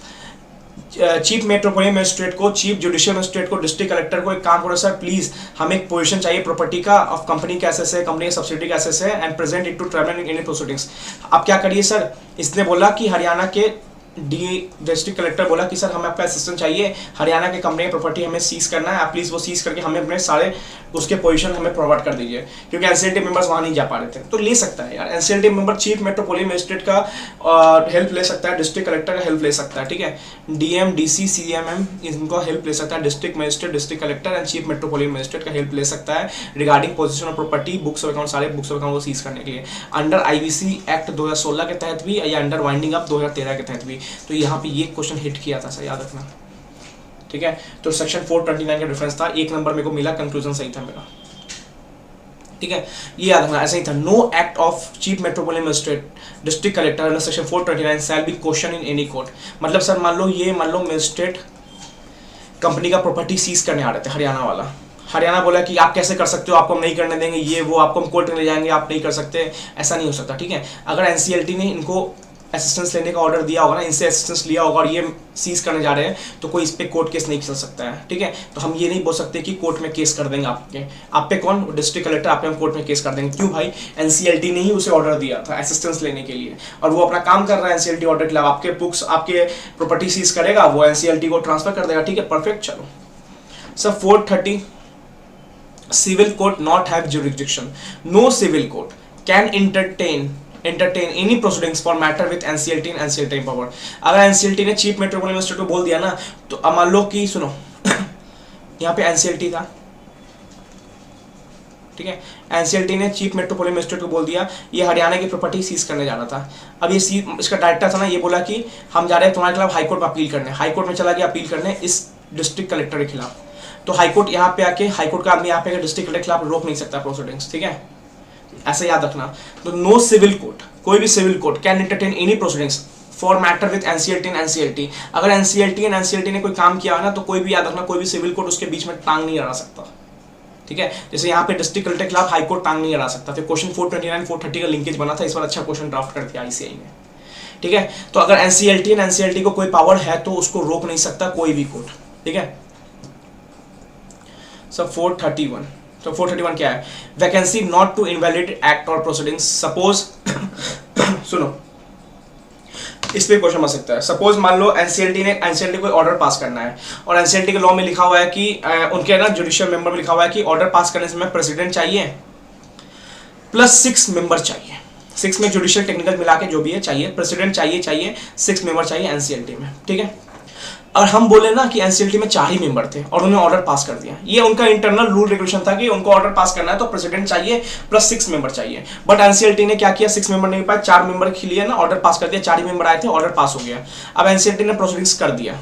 चीफ मेट्रोपोलियन मैजिस्ट्रेट को, चीफ जुडिशियल मैजिस्ट्रेट को, डिस्ट्रिक्ट कलेक्टर को, एक काम करो सर प्लीज हमें एक पोजीशन चाहिए प्रॉपर्टी का, ऑफ कंपनी का एसेस है, कंपनी का सब्सिडी का एसेस है, and present it to tribunal in any proceedings. आप क्या करिए सर, इसने बोला कि हरियाणा के डी डिस्ट्रिक्ट कलेक्टर बोला कि सर हमें आपका असिस्टेंट चाहिए, हरियाणा के कंपनी की प्रॉपर्टी हमें सीज करना है, आप प्लीज़ वो सीज करके हमें अपने सारे उसके पोजीशन हमें प्रोवाइड कर दीजिए, क्योंकि एनसीएलटी मेंबर्स वहाँ नहीं जा पा रहे थे। तो ले सकता है यार NCLT member, chief metropolitan magistrate का हेल्प ले सकता है, डिस्ट्रिक्ट कलेक्टर का हेल्प ले सकता है, ठीक है, डीएम डीसी सीएमएम इनको हेल्प ले सकता है, district magistrate, district collector and chief metropolitan magistrate का हेल्प ले सकता है regarding position of property, books of account, सारे बुक्स ऑफ अकाउंट को सीज करने के लिए अंडर आईवीसी एक्ट 2016 के तहत भी या अंडर वाइंडिंग अप 2013 के तहत भी। तो यहाँ पे ये क्वेश्चन हिट किया था, सर याद रखना, ठीक है। तो सेक्शन 429 का डिफरेंस था, एक नंबर मेरे को मिला, कंक्लूजन सही था मेरा, ठीक है, ये याद रखना, ऐसा ही था। No act of chief metropolitan magistrate district collector under section 429 shall be question in any court. मतलब सर मान लो मजिस्ट्रेट कंपनी का प्रॉपर्टी सीज करने आ रहे थे, हरियाणा वाला, हरियाणा बोला कि आप कैसे कर सकते हो, आपको हम नहीं करने देंगे, ये वो, आपको हम कोर्ट में ले जाएंगे, आप नहीं कर सकते, ऐसा नहीं हो सकता, ठीक है। अगर एनसीएलटी ने इनको असिस्टेंस लेने का ऑर्डर दिया होगा ना, इनसे असिस्टेंस लिया होगा और ये सीज करने जा रहे हैं, तो कोई इस पे कोर्ट केस नहीं चल सकता है, ठीक है। तो हम ये नहीं बोल सकते कि कोर्ट में केस कर देंगे आपके, आप पे कौन, डिस्ट्रिक्ट कलेक्टर, आप पे हम कोर्ट में केस कर देंगे। क्यों भाई, एनसीएलटी ने ही उसे ऑर्डर दिया था असिस्टेंस लेने के लिए, और वो अपना काम कर रहा है एनसीएलटी ऑर्डर के खिलाफ, आपके बुक्स, आपके प्रॉपर्टी सीज करेगा, वो एनसीएलटी को ट्रांसफर कर देगा, ठीक है, परफेक्ट। चलो sir 430 civil court not have jurisdiction. No civil court can entertain any proceedings for matter with NCLT and NCLT power. अगर NCLT ने चीफ मेट्रोपॉलिटन मजिस्ट्रेट को बोल दिया ना, तो अब मान लो कि सुनो यहाँ पे NCLT था, ठीक है, एनसीएलटी ने चीफ मेट्रोपॉलिटन मजिस्ट्रेट को बोल दिया ये हरियाणा की प्रॉपर्टी सीज करने जाना था। अब ये इसका डायरेक्टर था ना, ये बोला कि हम जा रहे हैं तुम्हारे खिलाफ हाईकोर्ट में अपील करने, हाईकोर्ट में चला गया अपील करने इस डिस्ट्रिक्ट कलेक्टर के खिलाफ। तो हाईकोर्ट यहाँ पे आके, हाईकोर्ट का आदमी यहाँ पे डिस्ट्रिक्ट कलेक्टर के खिलाफ रोक नहीं सकता प्रोसीडिंग्स, ठीक है, ऐसा याद रखना। तो नो सिविल कोर्ट, कोई भी civil court can entertain any proceedings for matter with NCLT and NCLT. अगर एनसीएलटी एंड एनसीएलटी ने कोई काम किया है ना, तो कोई भी याद रखना, कोई भी सिविल कोर्ट उसके बीच में टांग नहीं अड़ा सकता, ठीक है। जैसे यहाँ पे डिस्ट्रिक्ट कलेक्टर के खिलाफ हाईकोर्ट टांग नहीं अड़ा सकता। तो क्वेश्चन 429 430 का लिंकेज बना था, इस बार अच्छा क्वेश्चन ड्राफ्ट कर दिया आईसीआई ने, ठीक है। तो अगर एनसीएलटी एंड एनसीएलटी को कोई पावर है तो उसको रोक नहीं सकता कोई भी कोर्ट, ठीक है। सब 431, तो 431 क्या है, vacancy not to invalid act और प्रोसीडिंग्स। सपोज सुनो, इस पे क्वेश्चन आ सकता है। सपोज मान लो एनसीएलटी को ऑर्डर पास करना है, और एनसीएलटी के लॉ में लिखा हुआ है कि उनके ना जुडिशियल मेंबर में लिखा हुआ है कि ऑर्डर पास करने से प्रेसिडेंट चाहिए प्लस 6 मेंबर चाहिए, 6 में जुडिशियल टेक्निकल मिला के जो भी है चाहिए, प्रेसिडेंट चाहिए 6 मेंबर चाहिए एनसीएलटी में, ठीक है। और हम बोले ना कि एनसीएलटी में 4 ही मेंबर थे और उन्होंने ऑर्डर पास कर दिया, ये उनका इंटरनल रूल रेगुलेशन था कि उनको ऑर्डर पास करना है तो प्रेसिडेंट चाहिए प्लस 6 मेंबर चाहिए। बट एनसीएलटी ने क्या किया, 6 मेंबर नहीं पाए, 4 मेंबर के लिए ना ऑर्डर पास कर दिया, 4 ही मेंबर आए थे, ऑर्डर पास हो गया। अब एनसीएलटी ने प्रोसीडिंग्स कर दिया,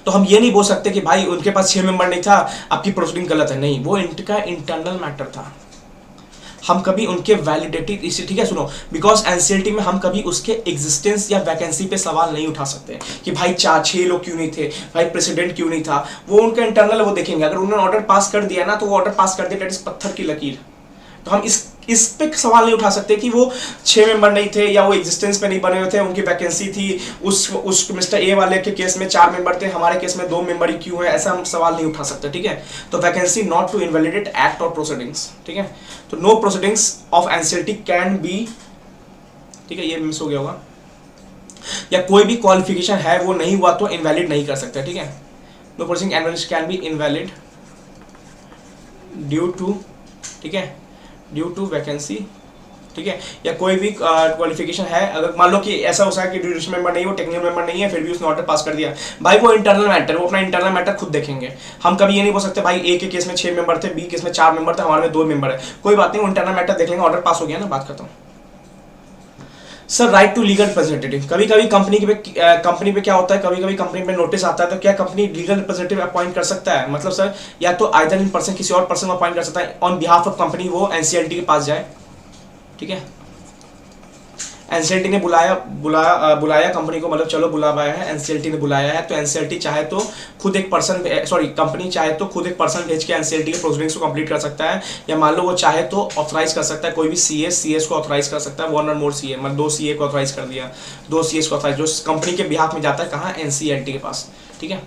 तो हम ये नहीं बोल सकते कि भाई उनके पास 6 मेंबर नहीं था, आपकी प्रोसीडिंग गलत है, नहीं, वो इनका इंटरनल मैटर था। हम कभी उनके वैलिडिटी, इसी, ठीक है सुनो, बिकॉज एनसीएलटी में हम कभी उसके एग्जिस्टेंस या वैकेंसी पे सवाल नहीं उठा सकते कि भाई 4-6 लोग क्यों नहीं थे, भाई प्रेसिडेंट क्यों नहीं था, वो उनका इंटरनल वो देखेंगे। अगर उन्होंने ऑर्डर पास कर दिया ना, तो वो ऑर्डर पास कर दिया, डेट इज पत्थर की लकीर। तो हम इस पे सवाल नहीं उठा सकते कि वो 6 मेंबर नहीं थे या वो एग्जिस्टेंस पे नहीं बने हुए थे, उनकी वैकेंसी थी, उस मिस्टर ए वाले के केस में 4 मेंबर थे, हमारे केस में 2 मेंबर ही क्यों है, ऐसा हम सवाल नहीं उठा सकते, ठीक है। तो vacancy not to invalidate act और प्रोसीडिंग्स, ठीक है। तो no proceedings of NCLT can be, ठीक है, ये मिस हो गया होगा, या कोई भी क्वालिफिकेशन है वो नहीं हुआ तो इनवैलिड नहीं कर सकते, ठीक है। No proceeding can be invalid due to, ठीक है, ड्यू टू वैकेंसी, ठीक है, या कोई भी क्वालिफिकेशन है। अगर मान लो कि ऐसा हो सकता है कि जुडिशियल मेंबर नहीं है, वो टेक्निकल मेंबर नहीं है, फिर भी उसने ऑर्डर पास कर दिया, भाई वो इंटरनल मैटर, वो अपना इंटरनल मैटर खुद देखेंगे। हम कभी ये नहीं बोल सकते भाई ए के केस में 6 मेंबर थे, बी केस में 4 मेंबर थे, हमारे में 2 मेंबर है, कोई बात नहीं, वो इंटरनल मैटर देख लेंगे, ऑर्डर पास हो गया ना, बात खत्म। Sir right to legal representative, कभी कभी कंपनी पे क्या होता है, कभी कभी कंपनी पे नोटिस आता है, तो क्या कंपनी लीगल रिप्रेजेंटेटिव अपॉइंट कर सकता है? मतलब सर या तो आइदर इन पर्सन, किसी और पर्सन को अपॉइंट कर सकता है ऑन बिहाफ ऑफ कंपनी, वो एनसीएलटी के पास जाए, ठीक है। एनसीएलटी ने बुलाया कंपनी को, मतलब चलो बुलाया है, एनसीएलटी ने बुलाया है, तो एनसीएलटी चाहे तो खुद एक पर्सन, कंपनी चाहे तो खुद एक पर्सन भेज के एनसीएलटी के प्रोसीडिंग्स को कंप्लीट कर सकता है, या मान लो वो चाहे तो ऑथराइज कर सकता है, कोई भी सीएस को ऑथराइज कर सकता है, 1 और मोर सीए, मतलब 2 सीए को ऑथराइज कर दिया, 2 सीएस को ऑथराइज, जो कंपनी के बिहाफ में जाता है, कहाँ, एनसीएलटी के पास, ठीक है।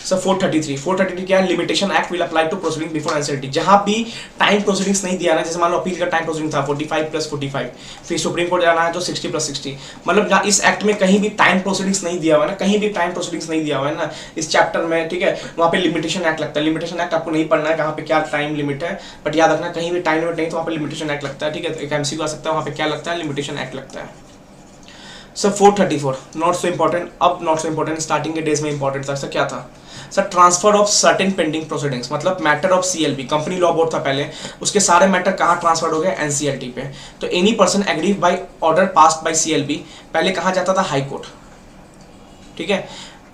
सर 433 क्या है, limitation act will apply to proceeding before NCLT. जहां भी टाइम प्रोसीडिंग्स नहीं दिया ना, जैसे मान लो अपील का टाइम प्रोसीडिंग था 45+45, फिर सुप्रीम कोर्ट जाना है तो 60+60, मतलब जहाँ इस एक्ट में कहीं भी टाइम प्रोसीडिंग्स नहीं दिया हुआ है ना, कहीं भी टाइम प्रोसीडिंग्स नहीं दिया हुआ है ना इस चैप्टर में, ठीक है, वहाँ पे लिमिटेशन एक्ट लगता है। लिमिटेशन एक्ट आपको नहीं पढ़ना है कहाँ पे क्या टाइम लिमिट है, बट याद रखना कहीं भी टाइम लिमिट नहीं तो वहाँ पे लिमिटेशन एक्ट लगता है, ठीक है। एक एमसीक्यू आ सकता है, वहाँ पे क्या लगता है, लिमिटेशन एक्ट लगता है। सर 434 नॉट सो इंपॉर्टेंट, अब नॉट सो इंपॉर्टेंट, स्टार्टिंग के डेज में इंपॉर्टेंट था। सर क्या था, sir transfer of certain pending proceedings, मतलब matter of CLB, company law board था पहले, उसके सारे मैटर कहाँ ट्रांसफर हो गए, एनसीएलटी पे। तो any person aggrieve by order passed by CLB, पहले कहाँ जाता था, हाई कोर्ट, ठीक है,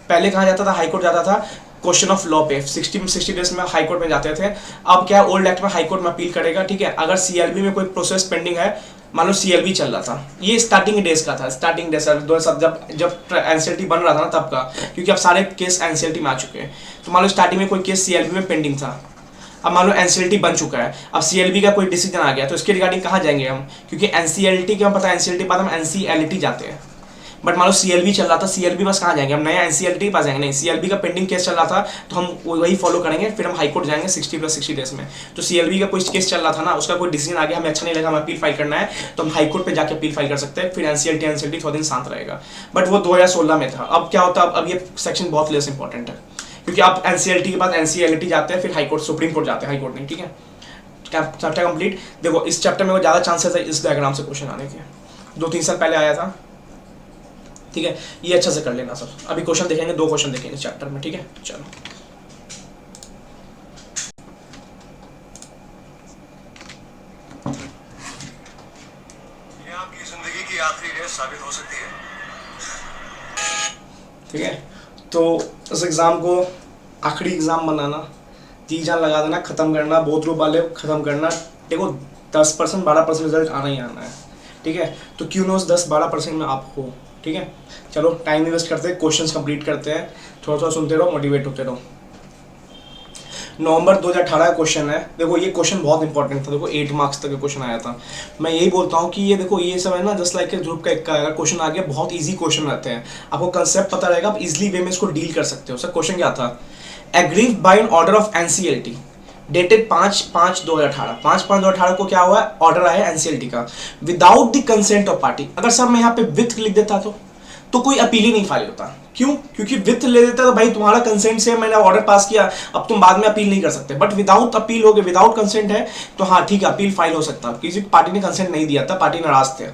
पहले कहाँ जाता था, हाई कोर्ट जाता था क्वेश्चन ऑफ लॉ पे, 60 डेज में हाई कोर्ट में जाते थे। अब क्या ओल्ड एक्ट में हाई कोर्ट में अपील करेगा, ठीक है। अगर सीएलबी में कोई प्रोसेस पेंडिंग है, मान लो सीएलबी चल रहा था, ये स्टार्टिंग डेज का था, स्टार्टिंग डेज दो सब जब एनसीएलटी बन रहा था ना तब का, क्योंकि अब सारे केस एनसीएलटी में आ चुके हैं। तो मान लो स्टार्टिंग में कोई केस सीएलबी में पेंडिंग था, अब मान लो एनसीएलटी बन चुका है, अब सीएलबी का कोई डिसीजन आ गया, तो इसके रिगार्डिंग कहाँ जाएंगे हम, क्योंकि एनसीएलटी के हम पता है एनसीएलटी बाद हम एनसीएलटी जाते हैं, बट मान लो सीएलबी चल रहा था, सीएलबी बस कहाँ जाएंगे हम, नया एनसीएलटी पास जाएंगे नहीं, सीएलबी का पेंडिंग केस चल रहा था तो हम वही फॉलो करेंगे, फिर हम हाई कोर्ट जाएंगे 60+60 डेज में। तो सीएलबी का कोई केस चल रहा था ना, उसका कोई डिसीजन आ गया, हमें अच्छा नहीं लगा, हमें अपील फाइल करना है, तो हम हाई कोर्ट पे जाके अपील फाइल कर सकते हैं, फिर एनसीएलटी थोड़ा दिन शांत रहेगा। बट वो 2016 में था। अब क्या होता है, अब ये सेक्शन बहुत लेस इंपॉर्टेंट है, क्योंकि आप एनसीएलटी के बाद एनसीएलटी जाते हैं, फिर हाई कोर्ट, सुप्रीम कोर्ट जाते हैं, हाई कोर्ट नहीं, ठीक है। Chapter complete. देखो इस चैप्टर में ज़्यादा चांसेस है इस डायग्राम से क्वेश्चन आने के, 2-3 साल पहले आया था, ठीक है। ये अच्छा से कर लेना सर। अभी क्वेश्चन देखेंगे, 2 क्वेश्चन देखेंगे इस चैप्टर में, ठीक है। चलो ये आपकी जिंदगी की आखिरी रेस साबित हो सकती है, ठीक है। तो इस एग्ज़ाम को आखिरी एग्ज़ाम बनाना, जी जान लगा देना, ख़त्म करना, बहुत रूप वाले ख़त्म करना। देखो 10% 12% रिजल्ट आना ही आना है, ठीक है। तो क्यों नोस 10-12% में आप हो, ठीक है। चलो टाइम इन्वेस्ट करते हैं, क्वेश्चंस कंप्लीट करते हैं, थोड़ा थोड़ा सुनते रहो, मोटिवेट होते रहो। नवंबर 2018 का क्वेश्चन है। देखो ये क्वेश्चन बहुत इंपॉर्टेंट था, देखो 8 मार्क्स तक का क्वेश्चन आया था। मैं यही बोलता हूँ कि ये देखो ये सब है ना, जस्ट लाइक ग्रुप का एक अगर क्वेश्चन आ गया, बहुत ईजी क्वेश्चन रहते हैं, आपको कंसेप्ट पता रहेगा, आप इजिली वे में इसको डील कर सकते हो। सर क्वेश्चन क्या था, aggrieve by an order of NCLT dated 5/5/2018, 5/5/2018 को क्या हुआ, ऑर्डर आया एनसीएलटी का, without the consent of party. अगर सर मैं यहाँ पे विथ लिख देता तो कोई अपील ही नहीं फाइल होता। क्यों, क्योंकि विथ ले देता तो भाई तुम्हारा कंसेंट से मैंने ऑर्डर पास किया, अब तुम बाद में अपील नहीं कर सकते। बट विदाउट अपील हो गए, विदाउट कंसेंट है तो हाँ ठीक है, अपील फाइल हो सकता है, किसी पार्टी ने कंसेंट नहीं दिया था, पार्टी नाराज थे।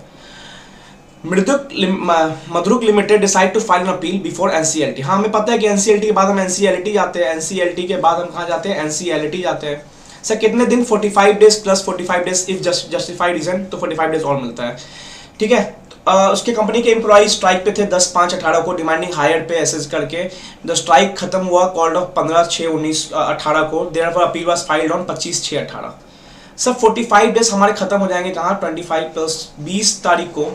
मधुरुक limited decide to file an appeal before NCLT. हाँ हमें पता है कि एनसीएलटी के बाद हम एनसीएलटी जाते हैं, एनसीएलटी के बाद हम कहाँ जाते हैं, एनसीएलटी जाते हैं। सर कितने दिन, 45 days plus 45 days if justified reason, तो 45 डेज और मिलता है, ठीक है। उसके कंपनी के एम्प्लॉय स्ट्राइक पे थे 10/5/18 को, डिमांडिंग हायर पे एसेस करके। द स्ट्राइक खत्म हुआ कॉल्ड ऑफ 15/6/19/18 को, therefore appeal was filed on 25/6/18। Sir 45 days हमारे खत्म हो जाएंगे कहाँ, 25+20 तारीख को,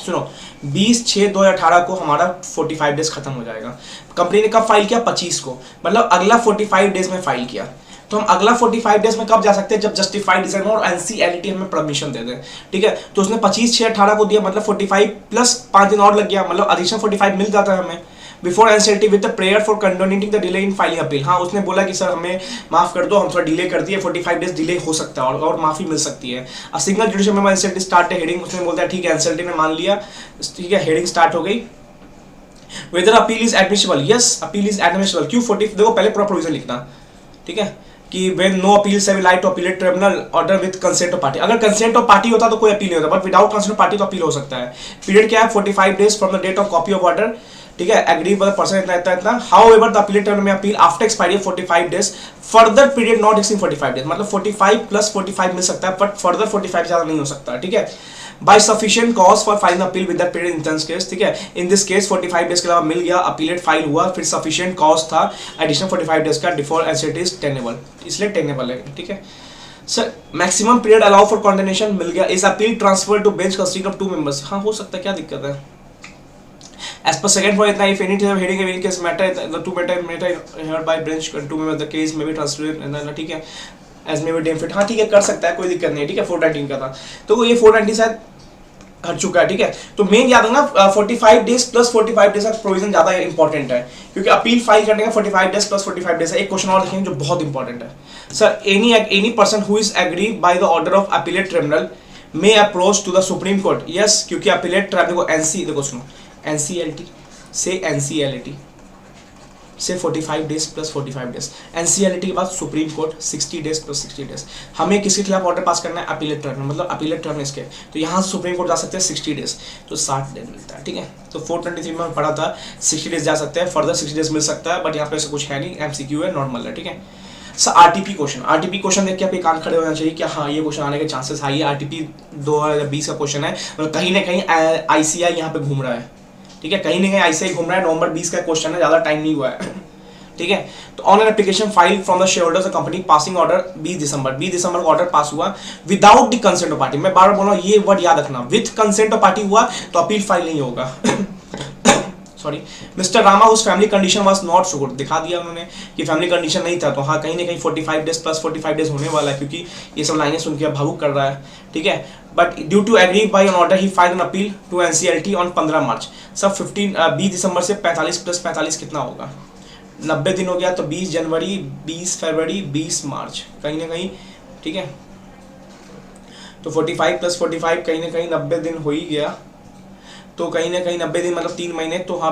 सुनो 20/6/2018 को हमारा 45 डेज खत्म हो जाएगा। कंपनी ने कब फाइल किया, 25 को, मतलब अगला 45 डेज में फाइल किया। तो हम अगला 45 डेज में कब जा सकते हैं, जब जस्टिफाइड रीजन हो और एनसीएलटी हमें परमिशन दे दे, ठीक है। तो उसने 25/6/18 को दिया, मतलब 45 प्लस 5 दिन और लग गया, मतलब एडिशनल 45 मिल जाता है हमें। Before NCLT with the prayer for condoning the delay in filing appeal. हाँ उसने बोला कि सर हमें माफ कर दो, हम थोड़ा डिले कर दिए, 45 डेज डिले हो सकता है और माफी मिल सकती है। A single judicial member NCLT start heading, उसने बोलता है ठीक है एनसीएलटी ने मान लिया, ठीक है, हेडिंग स्टार्ट हो गई। Whether appeal is admissible, yes appeal is admissible. क्यों 40, देखो पहले पूरा प्रोविजन लिखना, ठीक है, कि when no appeal shall be lied to appellate tribunal order with consent of party। अगर consent of party होता तो कोई अपील नहीं होता, but without consent of party तो अपील हो सकता है। पीरियड क्या है, 45 days from the date of copy of order, ठीक है, एग्री बाय द पर्सन इतना। हाउएवर द अपीलेट ट्रिब्यूनल में appeal after expiry of 45 days, further period not exceeding 45 days, मतलब 45 + 45 मिल सकता है, बट फर्दर 45 ज्यादा नहीं हो सकता, ठीक है। By sufficient cause for filing appeal with that period intense case, ठीक है। इन दिस केस 45 डेज के अलावा मिल गया, अपीलेट फाइल हुआ, फिर सफिशिएंट कॉज था एडिशनल 45 डेज का, डिफॉल्ट एनसीएलटी इज टेनेबल, इसलिए टेनेबल है, ठीक है। Sir maximum period allow for condonation मिल गया। Is appeal transfer to bench consisting of 2 members, हाँ हो सकता है, क्या दिक्कत है। As per second point, if any hearing of any case matter, the two matter heard by branch 2 members, the case may be transferred, ठीक है, as may be deemed fit, हाँ ठीक है कर सकता है, कोई दिक्कत नहीं है, ठीक है। 419 का था, तो ये 419 शायद हट चुका है, ठीक है। तो मेन याद रखना 45 डेज प्लस 45 डेज का प्रोविजन ज्यादा इंपॉर्टेंट है, क्योंकि अपील फाइल करने का 45 डेज प्लस 45 डेज है। एक क्वेश्चन और देखेंगे जो बहुत इंपॉर्टेंट है sir, any person who is aggrieved by the order of appellate tribunal may approach to the supreme court. Yes, क्योंकि अपीलेट ट्रिब्यूनल को एनसी, देखो सुनो, एनसीएलटी से एनसीएलटी से 45 डेज प्लस 45 डेज, एनसीएलटी के बाद supreme court 60 days plus 60 days. हमें किसके खिलाफ ऑर्डर पास करना है? अपीलेट ट्रिब्यूनल, मतलब अपीलेट ट्रिब्यूनल इसके, तो यहाँ सुप्रीम कोर्ट जा सकते हैं 60 डेज, तो 60 डेज मिलता है, ठीक है। तो 423 में पढ़ा था 60 डेज जा सकते हैं, फर्दर 60 डेज मिल सकता है, बट यहाँ पे ऐसा कुछ है नहीं, एमसीक्यू है, नॉर्मल है, ठीक है। सर आरटीपी क्वेश्चन देख के आप कान खड़े होना चाहिए कि हाँ ये क्वेश्चन आने के चांसेस हाई है। आरटीपी 2020 का क्वेश्चन है, मतलब कहीं ना कहीं आईसीआई यहाँ पे घूम रहा है, ठीक है, कहीं ना कहीं आईसीआई घूम रहा है। नवंबर 20 का क्वेश्चन है, ज्यादा टाइम नहीं हुआ है, ठीक है। तो online application file from the share holders company passing order 20 दिसंबर को ऑर्डर पास हुआ without the consent of party. मैं बार बार बोल रहा हूँ ये वर्ड याद रखना, विथ कंसेंट ऑफ पार्टी हुआ तो अपील फाइल नहीं होगा। Sorry, mister Rama whose family condition was not so good, दिखा दिया उन्होंने कि फैमिली कंडीशन नहीं था, तो हाँ कहीं ना कहीं 45 डेज प्लस 45 डेज होने वाला है, क्योंकि ये सब लाइनें सुन के भावुक कर रहा है, ठीक है। But due to agree by an order he filed an appeal to NCLT on 15 March. सब 20 दिसंबर से 45 प्लस 45 कितना होगा? 90 दिन हो गया, तो 20 जनवरी 20 फरवरी 20 मार्च, कहीं ना कहीं, ठीक है। तो 45 प्लस 45 कहीं ना कहीं 90 दिन हो ही गया, तो कहीं ना कहीं 90 दिन मतलब 3 महीने, तो हाँ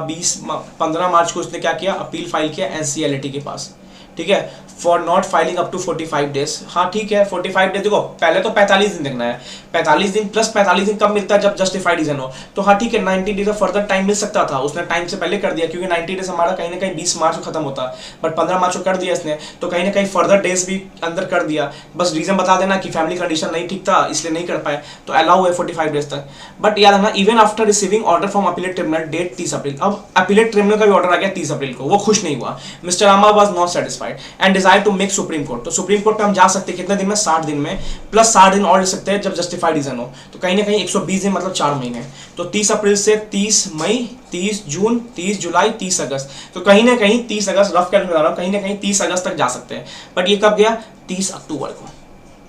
15 मार्च को उसने क्या किया? अपील फाइल किया एनसीएलटी के पास, ठीक है, for not filing up to 45 days. हाँ ठीक है, 45 डेज, देखो पहले तो 45 दिन देखना है, 45 दिन प्लस 45 दिन कब मिलता है? जब जस्टिफाइड रीजन हो। तो हाँ ठीक है, 90 डेज का फर्दर टाइम मिल सकता था, उसने टाइम से पहले कर दिया, क्योंकि 90 डेज हमारा कहीं ना कहीं 20 मार्च को खत्म होता, बट 15 मार्च को कर दिया इसने, तो कहीं ना कहीं फर्दर डेज भी अंदर कर दिया। बस रीजन बता देना कि फैमिली कंडीशन नहीं ठीक था इसलिए नहीं कर पाए, तो अलाउ है 45 डेज तक। बट याद रखना, even after receiving order from appellate tribunal date 30 April, अब अपीलेट ट्रिब्यूनल का भी ऑर्डर आ गया 30 अप्रैल को, वो खुश नहीं हुआ, mister Rama was not satisfied and desire to make supreme court. तो सुप्रीम कोर्ट पे हम जा सकते हैं कितने दिन में? 60 दिन में, प्लस 60 दिन और ले सकते हैं जब जस्टिफाइड रीजन हो, तो कहीं ना कहीं 120 दिन मतलब 4 महीने। तो 30 अप्रैल से 30 मई 30 जून 30 जुलाई 30 अगस्त, तो कहीं ना कहीं 30 अगस्त, रफ कैलकुलेट बता रहा हूं, कहीं ना कहीं 30 अगस्त तक जा सकते हैं। बट ये कब गया? 30 अक्टूबर को।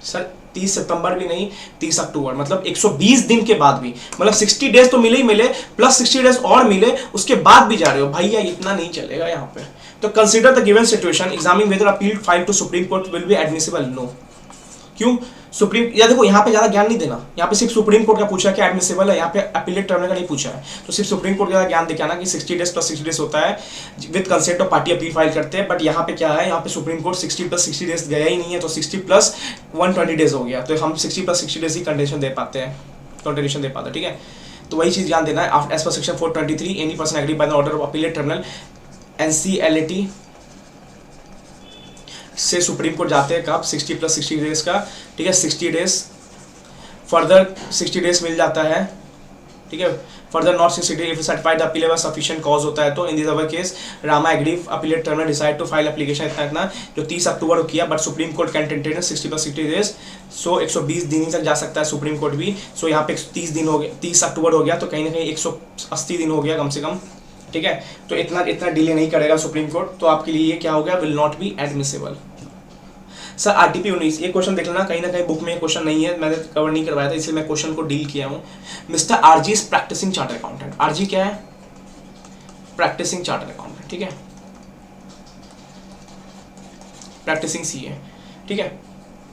सर 30 सितंबर भी नहीं, 30 अक्टूबर, मतलब 120 दिन के बाद भी, मतलब 60 डेज तो मिले ही मिले, प्लस 60 डेज और मिले, उसके बाद भी जा रहे हो भैया, इतना नहीं चलेगा यहाँ पे। तो consider the given situation, examine whether appeal file to supreme court will be admissible. No, क्यों? सुप्रीम, या देखो यहाँ पे ज्यादा ज्ञान नहीं देना, यहाँ पे सिर्फ सुप्रीम कोर्ट का पूछा है कि एडमिसिबल है, यहाँ पे अपीलेट ट्रिब्यूनल का नहीं पूछा है, तो सिर्फ सुप्रीम कोर्ट का ज्ञान देके आना कि 60 डेज प्लस 60 डेज होता है, with consent of party appeal file करते हैं। बट यहाँ पे क्या है, यहाँ पे सुप्रीम कोर्ट 60 प्लस 60 डेज गया ही नहीं है, तो 60 प्लस 120 डेज हो गया, तो हम 60 प्लस 60 डेज ही कंडीशन दे पाते हैं, कंडीशन दे पाते हैं, ठीक है। तो वही चीज ध्यान देना है। As per section 423 any person agree by the order of appellate tribunal NCLT से सुप्रीम कोर्ट जाते हैं कब? 60 प्लस 60 डेज का, ठीक है, 60 डेज, फर्दर 60 डेज मिल जाता है, ठीक है। Further not 60 days if certified the appealable sufficient cause होता है, तो in this our case Rama agree appellate tribunal decide to file application इतना जो 30 अक्टूबर को किया, but supreme court can entertain 60 plus 60 days, so 120 दिन ही तक जा सकता है सुप्रीम कोर्ट भी। सो यहाँ पे 30 दिन हो गया, 30 अक्टूबर हो गया, तो कहीं ना कहीं 180 दिन हो गया कम से कम, ठीक है। तो इतना डिले नहीं करेगा सुप्रीम कोर्ट, तो आपके लिए ये क्या हो गया? Will not be admissible. Sir RTP 19, ये क्वेश्चन देख लेना, कहीं ना कहीं बुक में क्वेश्चन नहीं है, मैंने कवर नहीं करवाया था, इसलिए मैं क्वेश्चन को डील किया हूँ। Mister RG is practicing charter accountant. RG क्या है? प्रैक्टिसिंग चार्टर अकाउंटेंट, ठीक है, प्रैक्टिसिंग सीए, ठीक है।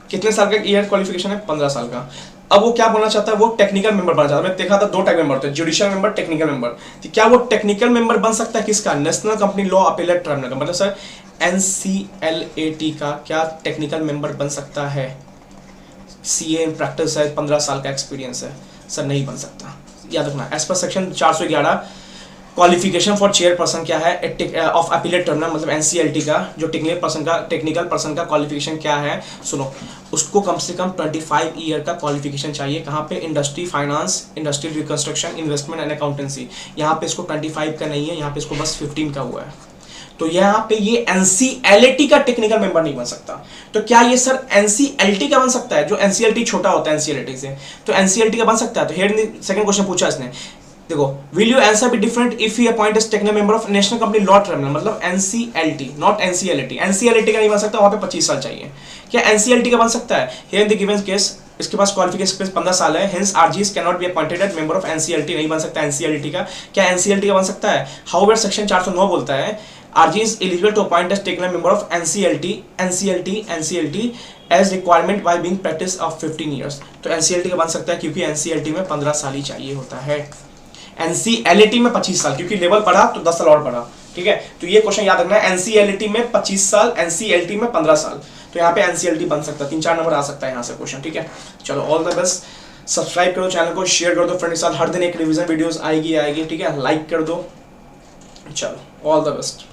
कितने साल का ईयर क्वालिफिकेशन है? 15 साल का। अब वो क्या बनना चाहता है? वो टेक्निकल मेंबर बनना चाहता है। मैं देखा था 2 टाइप मेंबर होते हैं, जुडिशियल मेंबर, टेक्निकल मेंबर। तो क्या वो टेक्निकल मेंबर बन सकता है? किसका? National company law appellate tribunal का, मतलब सर एनसीएलएटी का क्या टेक्निकल मेंबर बन सकता है? सीए इन प्रैक्टिस है, 15 साल का एक्सपीरियंस है, सर नहीं बन सकता, याद रखना। As per section 411 qualification for chairperson क्या है ऑफ अपीलेट ट्रिब्यूनल, मतलब एनसीएलटी का जो टेक्निकल पर्सन का क्वालिफिकेशन क्या है? सुनो, उसको कम से कम 25 ईयर का क्वालिफिकेशन चाहिए। कहाँ पे? Industry, finance, industrial reconstruction, investment and accountancy. यहाँ पे इसको 25 का नहीं है, यहाँ पे इसको बस 15 का हुआ है। तो यहाँ पे ये एनसीएलटी का टेक्निकल मेंबर नहीं बन सकता। तो क्या ये सर एनसीएलटी का बन सकता है? जो एनसीएलटी छोटा होता है एनसीएलटी से, तो एनसीएलटी का बन सकता है। तो हेयर सेकंड क्वेश्चन पूछा इसने, देखो, will you answer be different if he appoint as technical member of national company law tribunal, मतलब एनसीएलटी, नॉट एनसीएलटी। एनसीएलटी का नहीं बन सकता, वहां पे 25 साल चाहिए। क्या एनसीएलटी का बन सकता है? Here in the given case इसके पास क्वालिफिकेशन 15 साल है, hence RGS can not be appointed as member of NCLT, नहीं बन सकता एनसीएलटी का। क्या एनसीएलटी का बन सकता है? हाउएवर सेक्शन 409 बोलता है RG is eligible to appoint as taken member of NCLT as requirement by being practice of 15 years. तो एनसीएलटी का बन सकता है क्योंकि एनसीएलटी में 15 साल ही चाहिए होता है। एनसीएलटी में 25 साल, क्योंकि लेवल बढ़ा तो 10 साल और बढ़ा, ठीक है। तो ये क्वेश्चन याद रखना है, एनसीएलटी में 25 साल, एनसीएलटी में 15 साल, तो यहाँ पे एनसीएलटी बन सकता है, 3-4 नंबर आ सकता है यहाँ से क्वेश्चन, ठीक है। चलो ऑल द बेस्ट, सब्सक्राइब करो चैनल को, शेयर कर दो फ्रेंड के साथ, हर दिन एक रिवीजन वीडियोस आएगी, ठीक है, लाइक कर दो। चलो ऑल द बेस्ट।